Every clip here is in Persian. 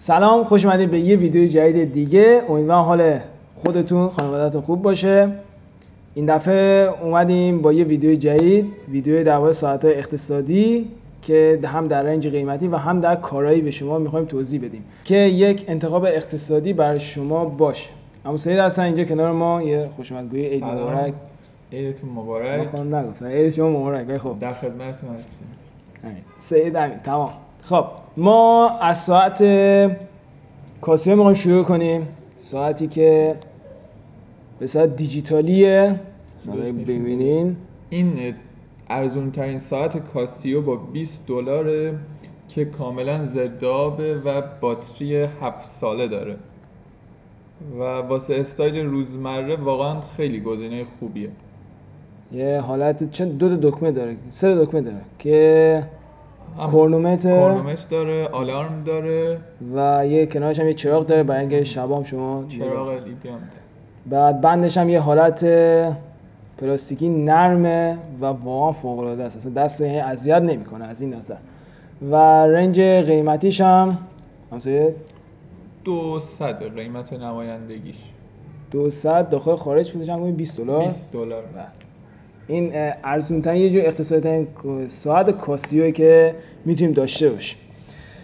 سلام، خوش اومدید به یه ویدیو جدید دیگه. امیدوارم حال خودتون خانواده‌تون خوب باشه. این دفعه اومدیم با یه ویدیو جدید، ویدیو درباره ساعت‌های اقتصادی که هم در رنج قیمتی و هم در کارایی به شما می‌خوایم توضیح بدیم که یک انتخاب اقتصادی برای شما باشه. اما سید هستن اینجا کنار ما. یه خوش اومدگویی عید مبارک. عیدتون مبارک. خانم نگفتن عید شما مبارک. خب در خدمتتون هستیم. سید همین تمام. خب ما از ساعت کاسیو میخوایم شروع کنیم. ساعتی که به صورت دیجیتالیه. ببینین این ارزون ترین ساعت کاسیو با $20 که کاملا ضد آبه و باتری 7 ساله داره و واسه استایل روزمره واقعا خیلی گزینه خوبیه. یه حالت چند دو دکمه داره، سه دکمه داره که کرونومتر داره، آلارم داره و یه کنارش هم یه چراغ داره برای اینکه شبام شما چراغ لیدیوم. بعد بندش هم یه حالت پلاستیکی نرمه و واقعا فوق العاده است. اصلا دست یعنی اذیت نمیکنه از این نظر. و رنج قیمتیش هم همسایه 200 قیمت نمایندگیش 200 داخل خارج فروش هم $20. این ارزون ترین یه جور اقتصادی ترین ساعت کاسیوی که میتونیم داشته باشیم.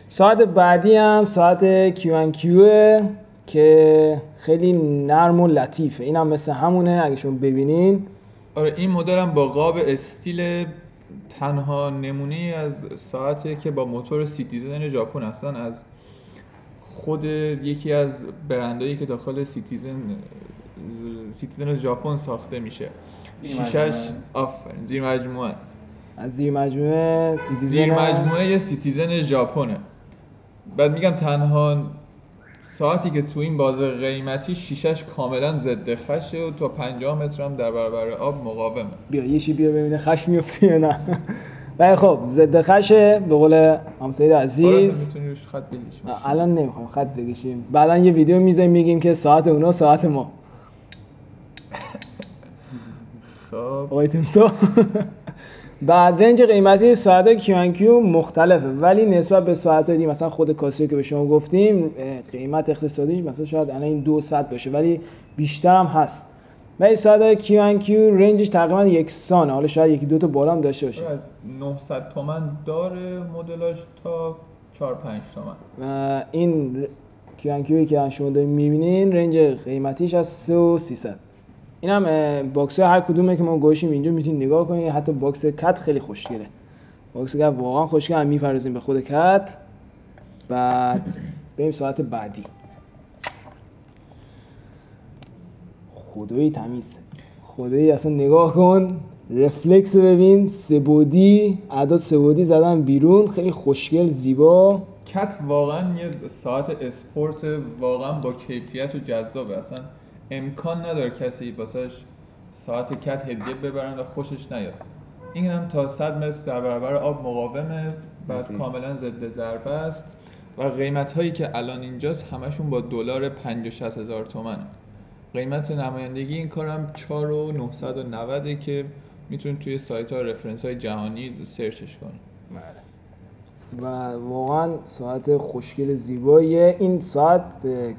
ساعت بعدی هم ساعت کیو که خیلی نرم و لطیفه. این هم مثل همونه اگه شما ببینین. آره این مدل هم با قاب استیل تنها نمونه از ساعته که با موتور سیتیزن ژاپن هستن، از خود یکی از برندایی که داخل سیتیزن ژاپن ساخته میشه. شیشش آفرین زیر مجموعه است. از زیر مجموعه سیتیزن ژاپنه. بعد میگم تنها ساعتی که تو این بازار قیمتی شیشش کاملا ضد خشه و تا 50 متر هم در برابر آب مقاومه. بیا ببینه خش میفته یا نه. ولی خب ضد خشه به قول همسایه عزیز. میتونی روش خط بکشیم. الان نمیخوام خط بکشیم. بعدن یه ویدیو میذاریم میگیم که ساعت اونا ساعت ما. خب آقای تمسا. بعد رنج قیمتی ساعت کیو مختلفه ولی نسبت به ساعت‌های دیگه مثلا خود کاسیو که به شما گفتیم قیمت اقتصادیش مثلا شاید الان این 200 باشه ولی بیشتر هم هست. ولی ساعت کیو رنجش تقریبا یکسانه. حالا شاید یکی دو تا بالا هم داشته باشه. از 900 تومن داره مدلاش تا 4-5 تومن. و این کیوی که شما دارین می‌بینین رنج قیمتیش از 3300. این هم باکس هر کدومه که ما گوشیم اینجا میتونید نگاه کنید. حتی باکس کت خیلی خوشگله. باکس کت واقعا خوشگله. میپردازیم به خود کت. بعد بریم ساعت بعدی. خدایی تمیز. خدایی اصلا نگاه کن. رفلکس ببین. سه‌بعدی اعداد سه‌بعدی زدن بیرون. خیلی خوشگل زیبا. کت واقعا یه ساعت اسپورت واقعا با کیفیت و جذابه. اصلا امکان نداره کسی واسش ساعت کت هدیه ببرن و خوشش نیاد. این هم تا 100 متر در برابر آب مقاومه. بعد کاملا ضد ضربه است و قیمت هایی که الان اینجاست همشون با دلار 50-60 هزار تومنه. قیمت نمایندگی این کارم 4,990 که میتونید توی سایت ها رفرنس های جهانی سرچش کنید. و واقعا ساعت خوشگل زیباییه. این ساعت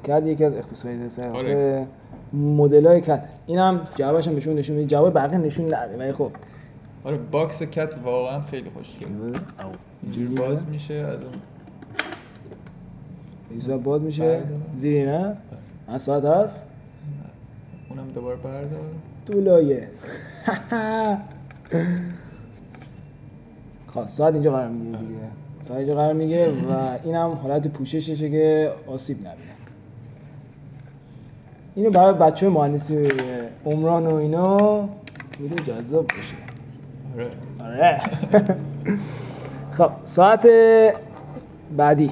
کت یکی از اقتصادی ساعت مدل‌های کت. اینم جوابش هم بهشون نشون میده. جواب بقیه نشون نده ولی خب آره باکس کت واقعا خیلی خوشگله. اینجوری باز میشه از اون اینجا باز میشه زیری نه؟ از ساعت هست؟ اونم دوباره بردار تو لایه. خب ساعت اینجا قرار میگیره دیگه. ساعت اینجا قرار میگیره و اینم حالت پوشششه که آسیب نبینه. اینو برای بچه‌های مهندسی عمران و اینا میتونه جذاب باشه. آره. خب ساعت بعدی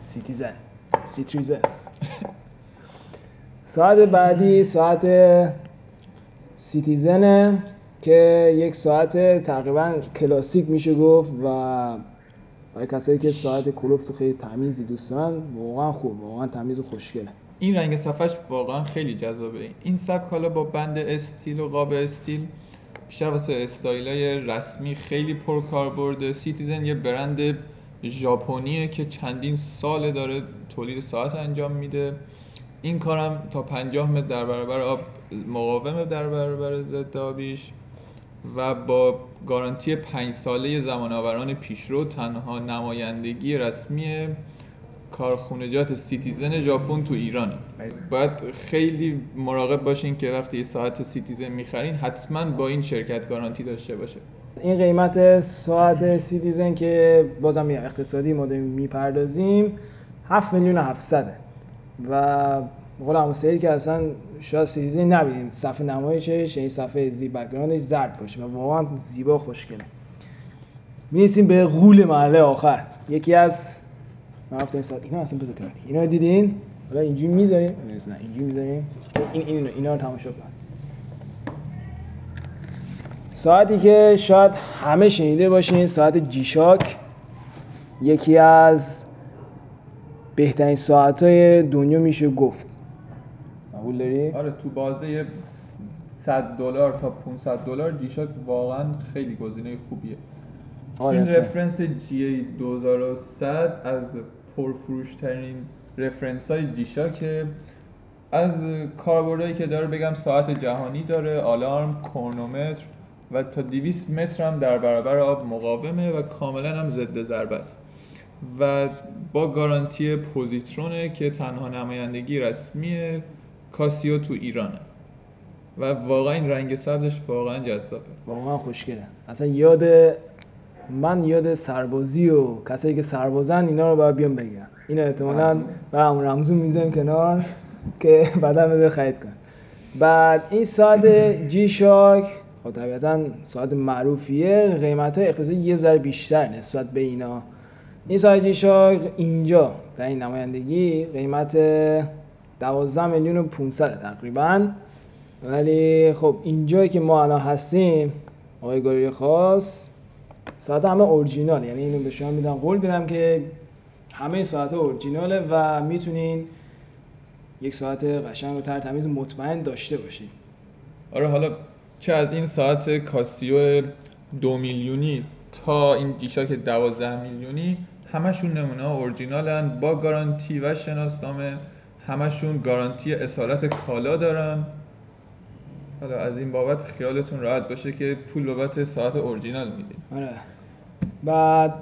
سیتیزن. ساعت بعدی ساعت سیتیزنه که یک ساعت تقریبا کلاسیک میشه گفت و برای کسایی که ساعت کلفت خیلی تمیزی دوست دارن واقعا خوب، واقعا تمیز و خوشگله. این رنگ صفحش واقعا خیلی جذابه. این سبک حالا با بند استیل و قاب استیل بیشتر واسه استایلای رسمی خیلی پرکاربرده. سیتیزن یه برند ژاپنیه که چندین سال داره تولید ساعت انجام میده. این کارم تا 50 متر در برابر آب مقاومه در برابر ضد آبیش و با گارانتی 5 ساله زمانآوران پیشرو تنها نمایندگی رسمی کارخونجات سیتیزن ژاپن تو ایرانه. باید خیلی مراقب باشین که وقتی ساعت سیتیزن میخرین حتما با این شرکت گارانتی داشته باشه. این قیمت ساعت سیتیزن که بازم اقتصادی ما میپردازیم 7,700,000 و قول همون سید که اصلا شاید سیتیزن نبینیم صفحه نمایشش، این صفحه زیر بک‌گراندش زرد باشه و واقعا زیبا خوشگله. میرسیم به غول مرحله آخر. یکی از این ساعت اینا اصلا بذار کردی اینا دیدین؟ حالا اینجوری میذاریم نه اینجوری میذاریم اینا رو تماشا کن. ساعتی که شاید همه شنیده باشین، ساعت جی شاک، یکی از بهترین ساعت‌های دنیا میشه گفت. قبول داری؟ آره تو بازه $100 تا $500 جی شاک واقعا خیلی گزینه خوبیه. این رفرنس جی 2100 از پرفروش‌ترین رفرنس‌های جی شاکه. از کاربردهایی که داره بگم ساعت جهانی داره، آلارم، کرونومتر و تا 200 متر هم در برابر آب مقاومه و کاملا هم ضد ضربه است و با گارانتی پوزیترونه که تنها نمایندگی رسمی کاسیو تو ایرانه و واقعا این رنگ سبزش واقعا جذابه، واقعا خوشگله. اصلا یاد سربازی و کسایی که سربازن اینا رو باید بیان بگیرن. اینا احتمالاً با همون رمزون میذاریم کنار که بعدا بده خرید کن. بعد این ساعت جی شاک خب طبیعتاً ساعت معروفیه، قیمت‌های اقتصادی یه ذره بیشتر نسبت به اینا. این ساعت جی شاک اینجا در این نمایندگی قیمت 12,500,000 تقریباً، ولی خب اینجایی که ما الان هستیم آقای گالری خاص ساعت همه اورجینال، یعنی اینو به شما میدم قول بدم که همه ساعت اورجیناله و میتونین یک ساعت قشنگ و ترتمیز مطمئن داشته باشین. آره حالا چه از این ساعت کاسیو 2 میلیونی تا این جی شاک 12 میلیونی همشون نمونه اورجینالن با گارانتی و شناسنامه، همشون گارانتی اصالت کالا دارن. حالا از این بابت خیالتون راحت باشه که پول بابت ساعت اورجینال میدین. آره. بعد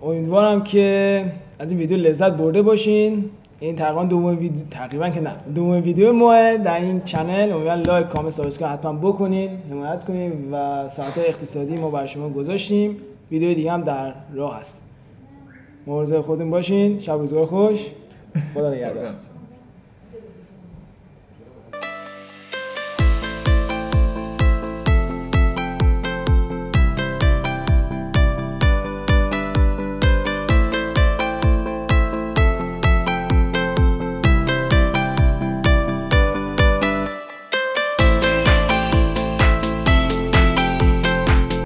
امیدوارم که از این ویدیو لذت برده باشین. این تقریبا دومین ویدیو ما در این چنل. امیدوارم لایک، کامنت، سابسکرایب حتما بکنین، حمایت کنین و ساعت اقتصادی ما برای شما گذاشتیم. ویدیو دیگه هم در راه هست. مواظب خودتون باشین. شب روزگار خوش. خدا نگهدار.